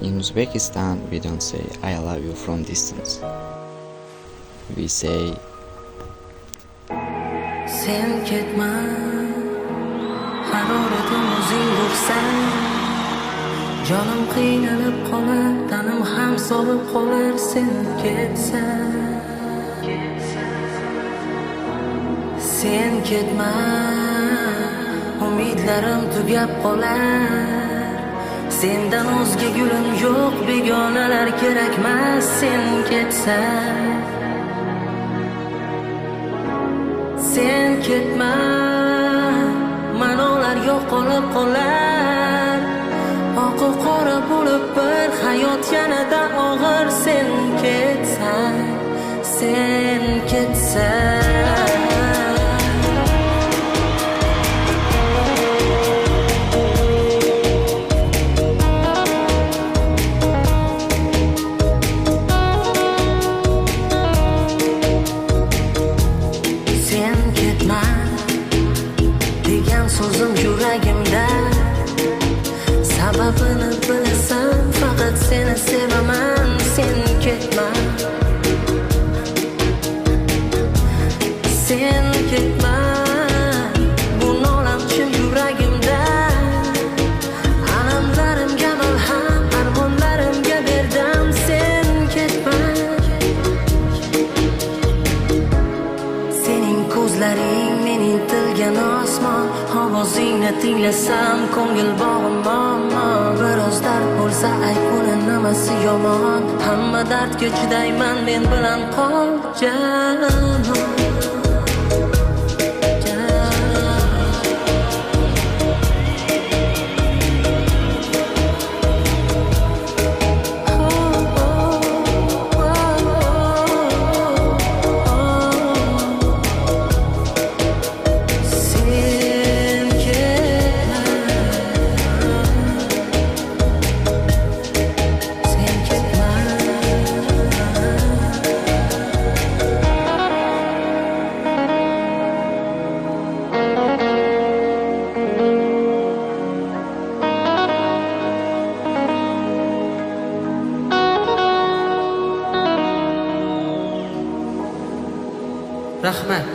In Uzbekistan, we don't say I love you from distance. We say sen ketma, haroratim o'zing bo'lsan. Jonim qiynalib qolar, tanim ham sovib qolar sen ketsan. Sen ketma, umidlarim tugab qolar. Sendan o'zga gulim yo'q, begonalar kerakmas sen ketsan. Sen ketma, ma'nolar yo'qolib qolar. Oqu qora bo'lib bir hayot yanada og'ir sen ketsan. Sen ketsan. So'zim yuragimda, sababini bilasan, faqat seni sevaman. Sen ketma, sen ketma, bu nolam chin yuragimda. Alamlarimga malham, armonlarimga berdim. Sen ketma, sening ko'zlaring mening tilgan osmon. Ovozingni tinglasam ko'ngil bog'im muammo. Biroz dard bo'lsa aytguni nimasi yomon. Hamma dardga chidayman, men bilan qol janon. Rahmat.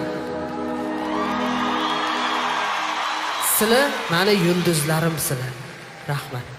Sizlar meni yulduzlarim sizlar. Rahmat.